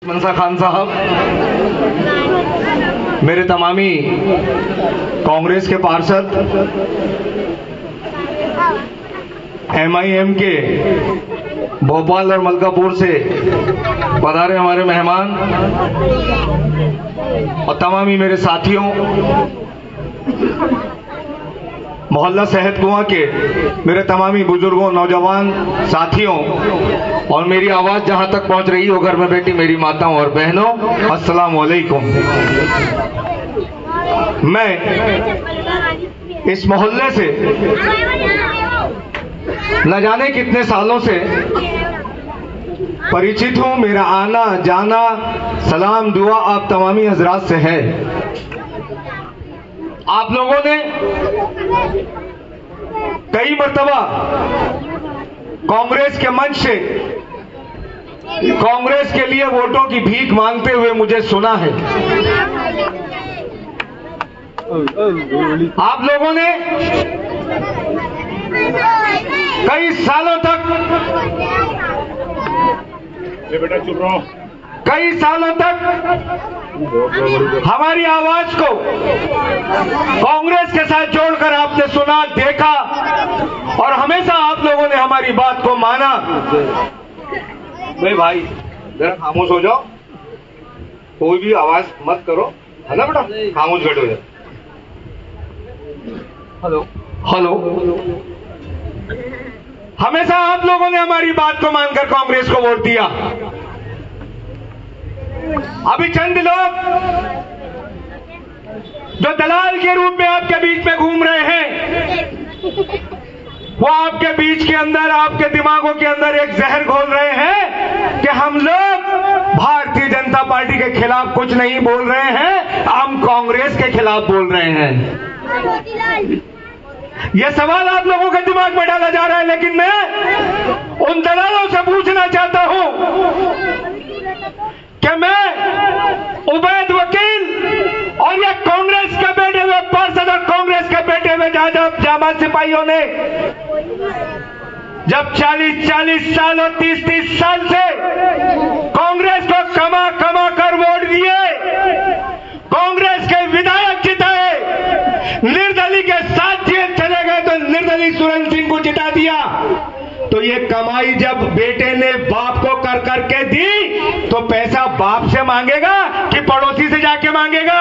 मनसा खान साहब, मेरे तमामी कांग्रेस के पार्षद, MIM के भोपाल और मलकापुर से पधारे हमारे मेहमान और तमामी मेरे साथियों, मोहल्ला सेहत कुआं के मेरे तमामी बुजुर्गों, नौजवान साथियों और मेरी आवाज जहां तक पहुंच रही हो घर में बैठी मेरी माताओं और बहनों, अस्सलाम वालेकुम। मैं इस मोहल्ले से न जाने कितने सालों से परिचित हूं। मेरा आना जाना, सलाम दुआ आप तमामी हजरात से है। आप लोगों ने कई मर्तबा कांग्रेस के मंच से कांग्रेस के लिए वोटों की भीख मांगते हुए मुझे सुना है। आप लोगों ने कई सालों तक हमारी आवाज को कांग्रेस के साथ जोड़कर आपने सुना, देखा और हमेशा आप लोगों ने हमारी बात को माना। भाई जरा खामोश हो जाओ, कोई भी आवाज मत करो, है ना बेटा, खामोश बैठो जाओ। हेलो, हमेशा आप लोगों ने हमारी बात को मानकर कांग्रेस को वोट दिया। अभी चंद लोग जो दलाल के रूप में आपके बीच में घूम रहे हैं, वो आपके बीच के अंदर, आपके दिमागों के अंदर एक जहर घोल रहे हैं कि हम लोग भारतीय जनता पार्टी के खिलाफ कुछ नहीं बोल रहे हैं, हम कांग्रेस के खिलाफ बोल रहे हैं। यह सवाल आप लोगों के दिमाग में डाला जा रहा है, लेकिन मैं उन दलालों से पूछना चाहता हूं कि मैं उबैद वकील और ये कांग्रेस के बैठे हुए पार्षद और कांग्रेस के बैठे हुए जाबाज सिपाहियों ने जब 40-40 साल और 30-30 साल से कांग्रेस को कमा कमा कर वोट दिए, कांग्रेस के विधायक जिताए, निर्दलीय के साथ चले गए तो निर्दलीय सुरेंद्र सिंह को जिता दिया, तो ये कमाई जब बेटे ने बाप को कर करके दी तो पैसा बाप से मांगेगा कि पड़ोसी से जाके मांगेगा?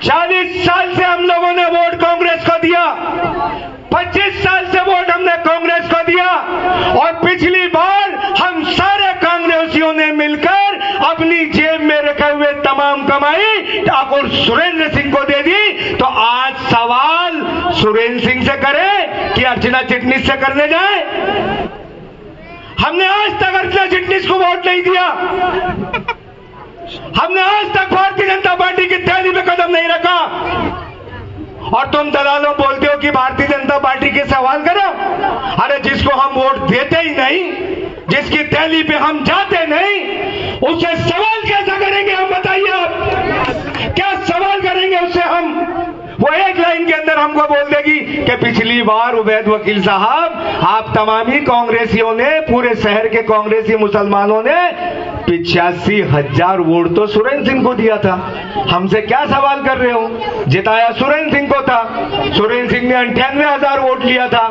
40 साल से हम लोगों ने वोट कांग्रेस को दिया, 25 साल से वोट हमने कांग्रेस को दिया और पिछली बार हम सारे कांग्रेसियों ने मिलकर अपनी जेब में रखे हुए तमाम कमाई ठाकुर सुरेंद्र सिंह को दे दी। तो आज सवाल सुरेंद्र सिंह से करें कि अर्चना चिटनीस से करने जाए? हमने आज तक अर्चना चिटनीस को वोट नहीं दिया, हमने आज तक भारतीय जनता पार्टी की थैली पे कदम नहीं रखा, और तुम दलालों बोलते हो कि भारतीय जनता पार्टी के सवाल करो। अरे जिसको हम वोट देते ही नहीं, जिसकी थैली पे हम जाते नहीं, उससे सवाल कैसा करेंगे हम? बताइए आप क्या सवाल करेंगे उससे हम? वो एक लाइन के अंदर हमको बोल देगी कि पिछली बार उबैद वकील साहब, आप तमामी कांग्रेसियों ने, पूरे शहर के कांग्रेसी मुसलमानों ने 85,000 वोट तो सुरेंद्र सिंह को दिया था, हमसे क्या सवाल कर रहे हो? जिताया सुरेंद्र सिंह को था, सुरेंद्र सिंह ने 98,000 वोट लिया था,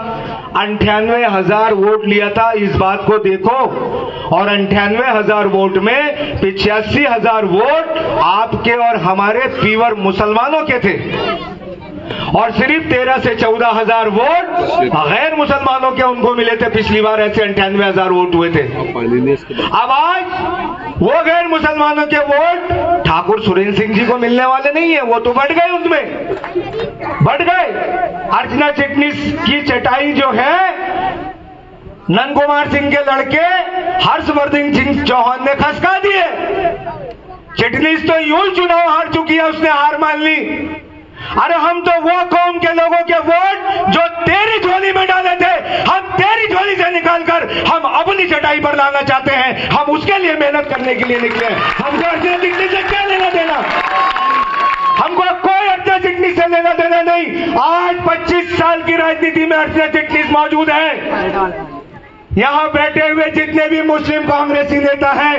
98,000 वोट लिया था, इस बात को देखो। और 98,000 वोट में 85,000 वोट आपके और हमारे पीवर मुसलमानों के थे, और सिर्फ 13 से 14,000 वोट गैर मुसलमानों के उनको मिले थे। पिछली बार ऐसे 98,000 वोट हुए थे। अब आज वो गैर मुसलमानों के वोट ठाकुर सुरेंद्र सिंह जी को मिलने वाले नहीं है, वो तो बढ़ गए, उनमें बढ़ गए। अर्चना चिटनीस की चटाई जो है नंद कुमार सिंह के लड़के हर्षवर्धन सिंह चौहान ने खसका दिए। चिटनीस तो यूं ही चुनाव हार चुकी है, उसने हार मान ली। अरे हम तो वो कौम के लोगों के वोट जो तेरी झोली में डाले थे, हम तेरी झोली से निकालकर हम अपनी चटाई पर लाना चाहते हैं। हम उसके लिए मेहनत करने के लिए निकले। हमको अर्चना चिटनीस से क्या लेना देना? हमको कोई अर्चना चिटनीस से लेना देना नहीं। आज 25 साल की राजनीति में अर्चना चिटनीस मौजूद है। यहां बैठे हुए जितने भी मुस्लिम कांग्रेसी नेता हैं,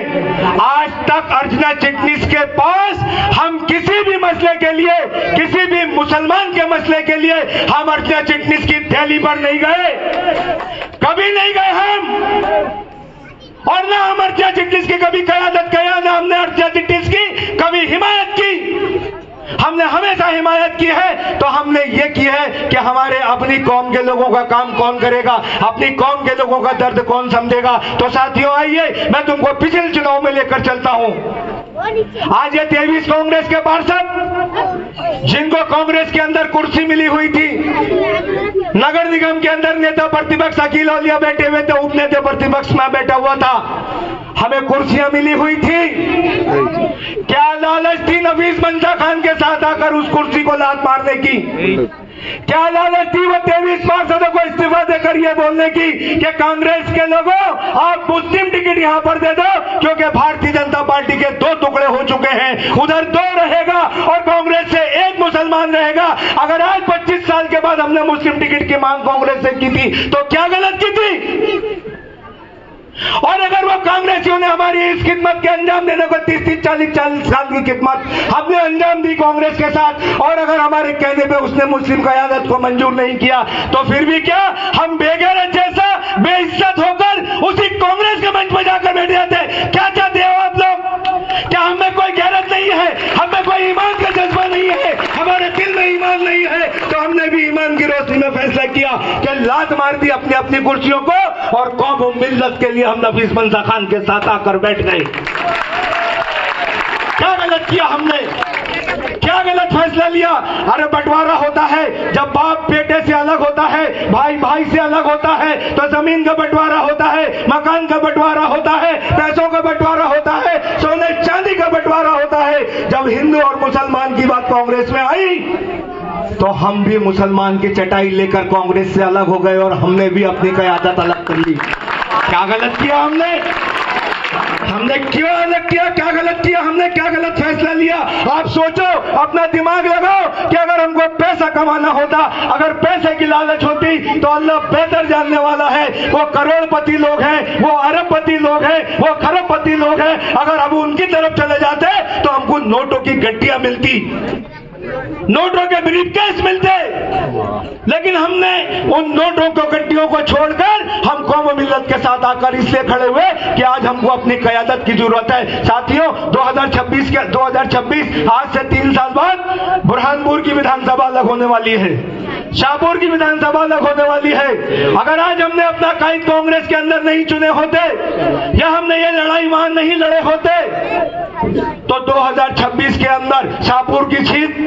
आज तक अर्चना चिटनिस के पास हम किसी भी मसले के लिए, किसी भी मुसलमान के मसले के लिए हम अर्चना चिटनिस की थैली पर नहीं गए, कभी नहीं गए हम। और ना हम अर्चना चिटनिस की कभी क़यादत किया, ना हमने अर्चना चिटनिस की कभी हिमायत की। हमने हमेशा हिमायत की है तो हमने ये की है कि हमारे अपनी कौम के लोगों का काम कौन करेगा, अपनी कौम के लोगों का दर्द कौन समझेगा। तो साथियों आइए मैं तुमको पिछले चुनाव में लेकर चलता हूं। आज ये 23 कांग्रेस के पार्षद जिनको कांग्रेस के अंदर कुर्सी मिली हुई थी, नगर निगम के अंदर नेता प्रतिपक्ष अकील औलिया बैठे हुए थे, उप नेता प्रतिपक्ष में बैठा हुआ था, हमें कुर्सियां मिली हुई थी। क्या लालच थी नफीस मंशा खान के साथ आकर उस कुर्सी को लात मारने की? क्या लालच थी वो 23 पार्षदों को इस्तीफा देकर ये बोलने की कि कांग्रेस के लोगों आप मुस्लिम टिकट यहां पर दे दो, क्योंकि भारतीय जनता पार्टी के 2 टुकड़े हो चुके हैं, उधर 2 रहेगा और कांग्रेस से 1 मुसलमान रहेगा। अगर आज 25 साल के बाद हमने मुस्लिम टिकट की मांग कांग्रेस से की थी तो क्या गलत की थी? और अगर वो कांग्रेसियों ने हमारी इस खिदमत के अंजाम देने को 30-40 साल की खिदमत हमने अंजाम दी कांग्रेस के साथ, और अगर हमारे कहने पे उसने मुस्लिम क़यादत को मंजूर नहीं किया तो फिर भी क्या हम बेगैरत जैसा बेइज्जत होकर उसी कांग्रेस के मंच पर जाकर बैठ जाते? क्या चाहते हो आप लोग? क्या हमें कोई गैरत नहीं है, हमें कोई ईमान का जज्बा नहीं है, हमारे दिल में ईमान नहीं है? तो हमने भी ईमान की रोशनी में फैसला किया कि लात मार दी अपनी अपनी कुर्सियों को और कौम और मिल्लत के लिए हम नफीस मंशा खान के साथ आकर बैठ गए। क्या गलत किया हमने? क्या गलत फैसला लिया? अरे बंटवारा होता है, जब बाप बेटे से अलग होता है, भाई भाई से अलग होता है, तो जमीन का बंटवारा होता है, मकान का बंटवारा होता है, पैसों का बंटवारा होता है, सोने चांदी का बंटवारा होता है। जब हिंदू और मुसलमान की बात कांग्रेस में आई तो हम भी मुसलमान की चटाई लेकर कांग्रेस से अलग हो गए और हमने भी अपनी क़यादत अलग कर ली। क्या गलत किया हमने? हमने क्यों अलग किया? क्या गलत किया हमने? क्या गलत फैसला लिया? आप सोचो, अपना दिमाग लगाओ कि अगर हमको पैसा कमाना होता, अगर पैसे की लालच होती तो अल्लाह बेहतर जानने वाला है। वो करोड़पति लोग हैं, वो अरबपति लोग हैं, वो खरबपति लोग हैं, अगर हम उनकी तरफ चले जाते तो हमको नोटों की गड्डियां मिलती, नोटों के ब्रीफकेस मिलते। लेकिन हमने उन नोटों को गड्डियों को छोड़कर हम कौम मिल्लत के साथ आकर इसलिए खड़े हुए कि आज हमको अपनी क़यादत की जरूरत है। साथियों 2026 आज से 3 साल बाद बुरहानपुर की विधानसभा अलग होने वाली है, शाहपुर की विधानसभा अलग होने वाली है। अगर आज हमने अपना कायद कांग्रेस के अंदर नहीं चुने होते या हमने ये लड़ाई वहां नहीं लड़े होते तो 2026 के अंदर शाहपुर की सीट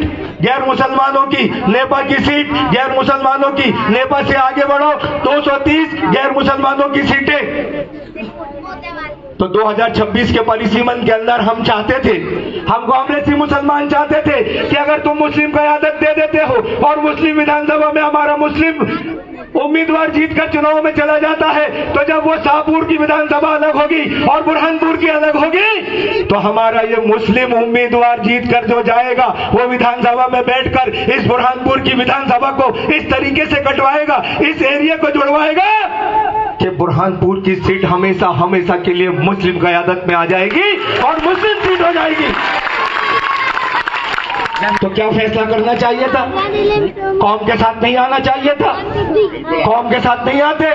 गैर मुसलमानों की, नेपा की सीट गैर मुसलमानों की, नेपा से आगे बढ़ो 230 गैर मुसलमानों की सीटें। तो 2026 के परिसीमन के अंदर हम चाहते थे, हम कांग्रेसी मुसलमान चाहते थे कि अगर तुम मुस्लिम क़यादत दे देते हो और मुस्लिम विधानसभा में हमारा मुस्लिम उम्मीदवार जीतकर चुनाव में चला जाता है, तो जब वो शाहपुर की विधानसभा अलग होगी और बुरहानपुर की अलग होगी तो हमारा ये मुस्लिम उम्मीदवार जीतकर जो जाएगा वो विधानसभा में बैठकर इस बुरहानपुर की विधानसभा को इस तरीके से कटवाएगा, इस एरिया को जुड़वाएगा कि बुरहानपुर की सीट हमेशा हमेशा के लिए मुस्लिम क़यादत में आ जाएगी और मुस्लिम सीट हो जाएगी। तो क्या फैसला करना चाहिए था? कौम के साथ नहीं आना चाहिए था? कौम के साथ नहीं आते,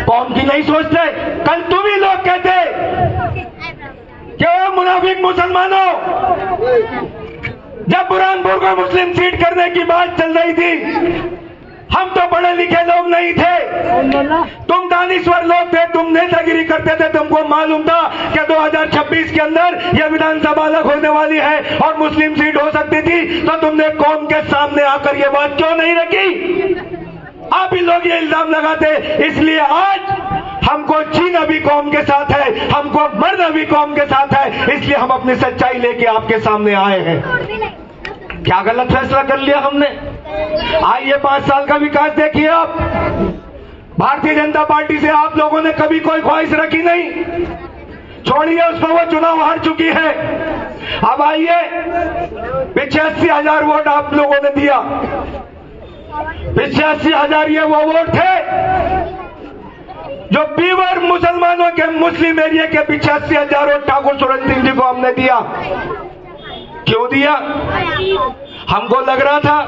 कौम की नहीं सोचते। कल तुम ही लोग कहते कि मुनाफिक मुसलमानों, जब बुरहानपुर को मुस्लिम सीट करने की बात चल रही थी, हम तो पढ़े लिखे लोग नहीं थे, तुम दानिश्वर लोग थे, तुम नेतागिरी करते थे, तुमको मालूम था कि 2026 के अंदर यह विधानसभा अलग होने वाली है और मुस्लिम सीट हो सकती थी, तो तुमने कौम के सामने आकर यह बात क्यों नहीं रखी? आप ही लोग ये इल्जाम लगाते। इसलिए आज हमको जीना भी कौम के साथ है, हमको मरना भी कौम के साथ है, इसलिए हम अपनी सच्चाई लेके आपके सामने आए हैं। क्या गलत फैसला कर लिया हमने? आइए 5 साल का विकास देखिए आप। भारतीय जनता पार्टी से आप लोगों ने कभी कोई ख्वाहिश रखी नहीं, छोड़िए उस पर, वो चुनाव हार चुकी है। अब आइए, 85,000 वोट आप लोगों ने दिया, 85,000 ये वो वोट थे जो बीवर मुसलमानों के मुस्लिम एरिया के 85,000 वोट ठाकुर सुरेंद्र सिंह जी को हमने दिया। क्यों दिया? हमको लग रहा था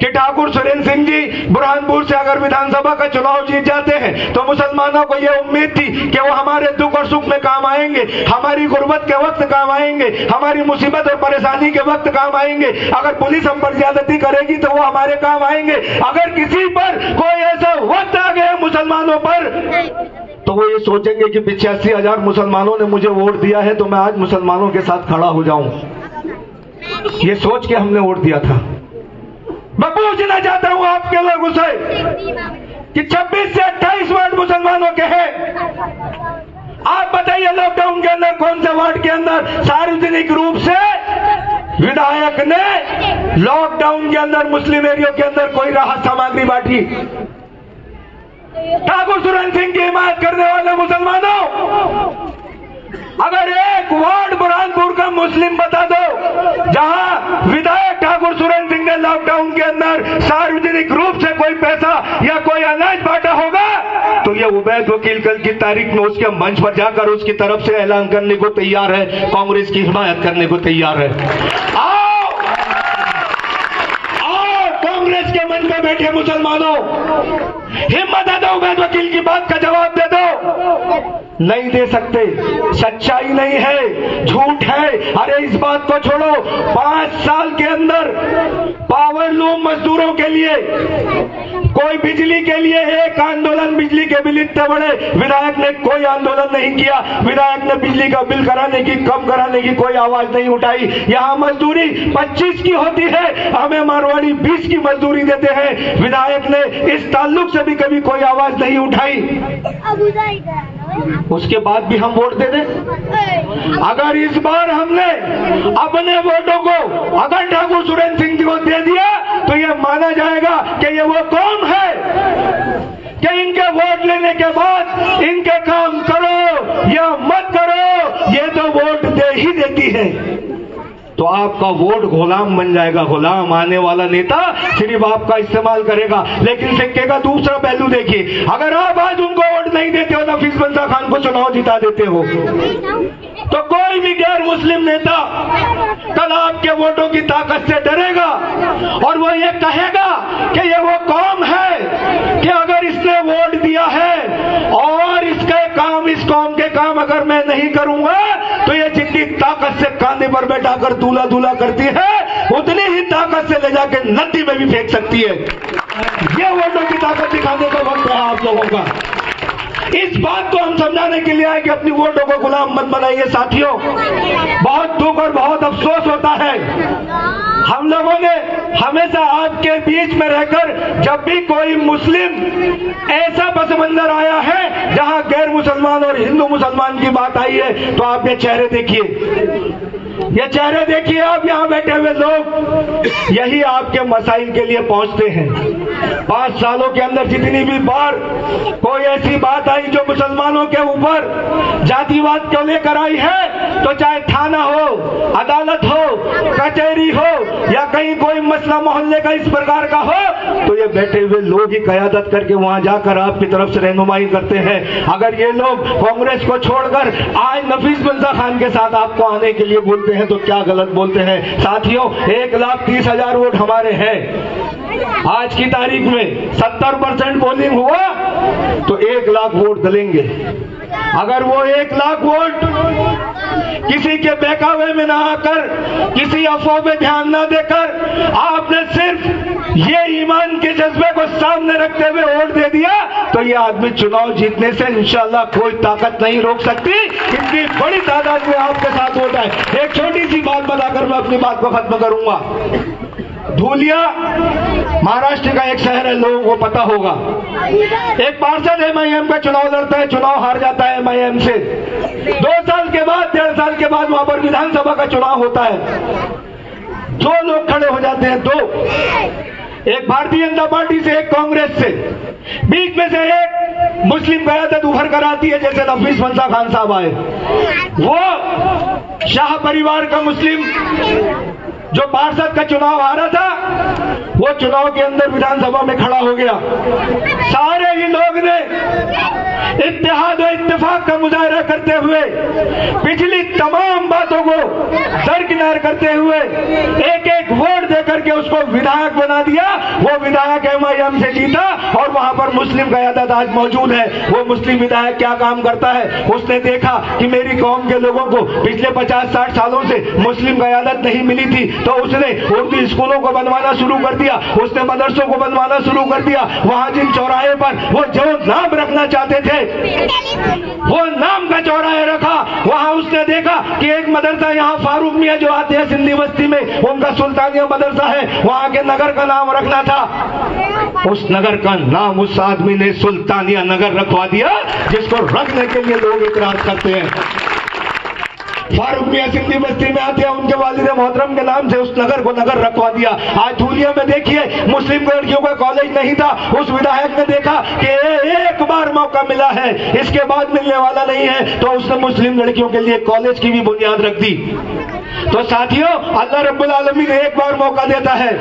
कि ठाकुर सुरेंद्र सिंह जी बुरहानपुर से अगर विधानसभा का चुनाव जीत जाते हैं तो मुसलमानों को यह उम्मीद थी कि वो हमारे दुख और सुख में काम आएंगे, हमारी गुर्बत के वक्त काम आएंगे, हमारी मुसीबत और परेशानी के वक्त काम आएंगे। अगर पुलिस हम पर ज्यादती करेगी तो वो हमारे काम आएंगे। अगर किसी पर कोई ऐसा वक्त आ गया मुसलमानों पर तो वो ये सोचेंगे कि 85,000 मुसलमानों ने मुझे वोट दिया है तो मैं आज मुसलमानों के साथ खड़ा हो जाऊं। ये सोच के हमने वोट दिया था। मैं पूछना चाहता हूं आपके लोगों से कि 26 से 28 वार्ड मुसलमानों के हैं। आप बताइए लॉकडाउन के अंदर कौन से वार्ड के अंदर सार्वजनिक रूप से विधायक ने लॉकडाउन के अंदर मुस्लिम एरिया के अंदर कोई राहत सामग्री बांटी? ठाकुर सुरेंद्र सिंह की हिमायत करने वाले मुसलमानों, अगर एक वार्ड बुरहानपुर का मुस्लिम बता दो जहां विधायक ठाकुर सुरेंद्र सिंह ने लॉकडाउन के अंदर सार्वजनिक रूप से कोई पैसा या कोई अनाज बांटा होगा तो ये उबैद वकील कल की तारीख में उसके मंच पर जाकर उसकी तरफ से ऐलान करने को तैयार है, कांग्रेस की हिमायत करने को तैयार है। आओ कांग्रेस के मंच पर बैठे मुसलमानों, हिम्मत है तो उबैद वकील की बात का जवाब दे दो। नहीं दे सकते, सच्चाई नहीं है, झूठ है। अरे इस बात को छोड़ो, 5 साल के अंदर पावर लूम मजदूरों के लिए, कोई बिजली के लिए एक आंदोलन, बिजली के बिल इतने बड़े, विधायक ने कोई आंदोलन नहीं किया। विधायक ने बिजली का बिल कराने की, कम कराने की कोई आवाज नहीं उठाई। यहाँ मजदूरी 25 की होती है, हमें मारवाड़ी 20 की मजदूरी देते हैं। विधायक ने इस ताल्लुक से भी कभी grupos y आवाज नहीं उठाई, उसके बाद भी हम वोट दे दें। अगर इस बार हमने अपने वोटों को अगर ठाकुर सुरेंद्र सिंह जी को दे दिया तो यह माना जाएगा कि ये वो कौम है कि इनके वोट लेने के बाद इनके काम करो या मत करो, ये तो वोट दे ही देती है। तो आपका वोट गुलाम बन जाएगा, गुलाम आने वाला नेता सिर्फ आपका इस्तेमाल करेगा। लेकिन सिक्के का दूसरा पहलू देखिए, अगर आप आज उनको वोट नहीं देते हो, नफीस बंदा खान को चुनाव जिता देते हो, तो कोई भी गैर मुस्लिम नेता कल आपके वोटों की ताकत से डरेगा और वो ये कहेगा कि ये वो कौम है कि अगर इसने वोट दिया है और इसके काम, इस कौम के काम अगर मैं नहीं करूंगा तो ये जितनी ताकत से कांधे पर बैठाकर दूल्हा दूल्हा करती है उतनी ही ताकत से ले जाकर नदी में भी फेंक सकती है। ये वोटों की ताकत दिखाने का वक्त है आप लोगों का। इस बात को हम समझाने के लिए आए कि अपनी वोटों को गुलाम मत बनाइए। साथियों, बहुत दुख और बहुत अफसोस होता है, हम लोगों ने हमेशा आपके बीच में रहकर जब भी कोई मुस्लिम ऐसा पस मंजर आया है जहां गैर मुसलमान और हिंदू मुसलमान की बात आई है, तो आप ये चेहरे देखिए, ये चेहरे देखिए, आप यहाँ बैठे हुए लोग यही आपके मसाइल के लिए पहुंचते हैं। 5 सालों के अंदर जितनी भी बार कोई ऐसी बात आई जो मुसलमानों के ऊपर जातिवाद को लेकर आई है, तो चाहे थाना हो, अदालत हो, कचहरी हो या कहीं कोई मसला मोहल्ले का इस प्रकार का हो, तो ये बैठे हुए लोग ही क़यादत करके वहां जाकर आपकी तरफ से रहनुमाई करते हैं। अगर ये लोग कांग्रेस को छोड़कर आज नफीस बंदा खान के साथ आपको आने के लिए बोलते हैं तो क्या गलत बोलते हैं। साथियों, 1,30,000 वोट हमारे हैं। आज की तारीख में 70% पोलिंग हुआ तो 1 लाख वोट डलेंगे। अगर वो 1 लाख वोट किसी के बहकावे में ना आकर, किसी अफवाह पे ध्यान ना देकर आपने सिर्फ ये ईमान के जज्बे को सामने रखते हुए वोट दे दिया, तो ये आदमी चुनाव जीतने से इंशाल्लाह कोई ताकत नहीं रोक सकती। इतनी बड़ी तादाद में आपके साथ वोट है। एक छोटी सी बात बताकर मैं अपनी बात को खत्म करूंगा। धूलिया महाराष्ट्र का एक शहर है, लोगों को पता होगा। एक पार्षद MIM का चुनाव लड़ता है, चुनाव हार जाता है MIM से। 2 साल के बाद, 1.5 साल के बाद वहां पर विधानसभा का चुनाव होता है। 2 लोग खड़े हो जाते हैं, 2, एक भारतीय जनता पार्टी से, एक कांग्रेस से। बीच में से एक मुस्लिम क़यादत उभर कर आती है, जैसे नफीस बंदा खान साहब आए। वो शाह परिवार का मुस्लिम जो पार्षद का चुनाव आ रहा था वो चुनाव के अंदर विधानसभा में खड़ा हो गया। सारे ही लोग ने इत्तेहाद और इत्तेफाक का मुजाहरा करते हुए पिछली तमाम बातों को दरकिनार करते हुए एक एक वोट देकर के उसको विधायक बना दिया। वो विधायक MIM से जीता और वहां पर मुस्लिम क़यादत आज मौजूद है। वो मुस्लिम विधायक क्या काम करता है, उसने देखा कि मेरी कौम के लोगों को पिछले 50-60 सालों से मुस्लिम क़यादत नहीं मिली थी, तो उसने उर्दू स्कूलों को बनवाना शुरू कर दिया, उसने मदरसों को बनवाना शुरू कर दिया। वहां जिन चौराहे पर वो जो नाम रखना चाहते थे वो नाम का चौराहे रखा। वहां उसने देखा कि एक मदरसा यहाँ फारूक मियां जो आते हैं सिंधी बस्ती में, उनका सुल्तानिया मदरसा है, वहां के नगर का नाम रखना था। उस नगर का नाम उस आदमी ने सुल्तानिया नगर रखवा दिया, जिसको रखने के लिए लोग इतराज करते हैं। फारूक मियां सिंधी बस्ती में आते हैं, उनके वालिद मोहतरम के नाम से उस नगर को नगर रखवा दिया। आज धूलिया में देखिए मुस्लिम लड़कियों का कॉलेज नहीं था, उस विधायक ने देखा कि एक बार मौका मिला है, इसके बाद मिलने वाला नहीं है, तो उसने मुस्लिम लड़कियों के लिए कॉलेज की भी बुनियाद रख दी। तो साथियों, अल्लाह रब्बुल आलमीन एक बार मौका देता है,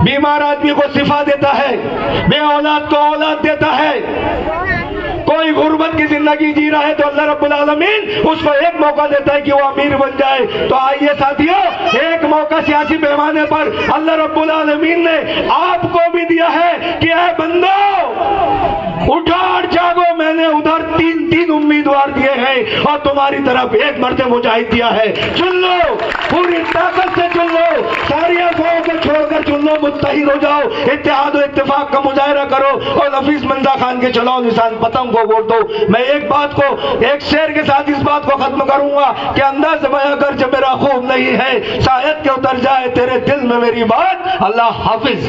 बीमार आदमी को शिफा देता है, बे औलाद को औलाद देता है। कोई गुर्बत की जिंदगी जी रहा है तो अल्लाह रब्बुल आलमीन उसको एक मौका देता है कि वो अमीर बन जाए। तो आइए साथियों, एक मौका सियासी पैमाने पर अल्लाह रब्बुल आलमीन ने आपको भी दिया है कि ऐ बंदो उठो और जागो। मैंने उधर 3 उम्मीदवार दिए हैं और तुम्हारी तरफ एक मर्द मुजाहिद दिया है। चुन लो, पूरी ताकत से चुन लो, सारी अफवाहों को छोड़कर चुन लो, मुत्तहिद हो जाओ, इत्तेहाद और इत्तेफाक का मुजाहरा करो और हफीज मंदा खान के चलाओ निशान पतंग को वोट दो। मैं एक बात को, एक शेर के साथ इस बात को खत्म करूंगा कि अंदाज बयां कर जो मेरा खूब नहीं है, शायद के उतर जाए तेरे दिल में मेरी बात। अल्लाह हाफिज।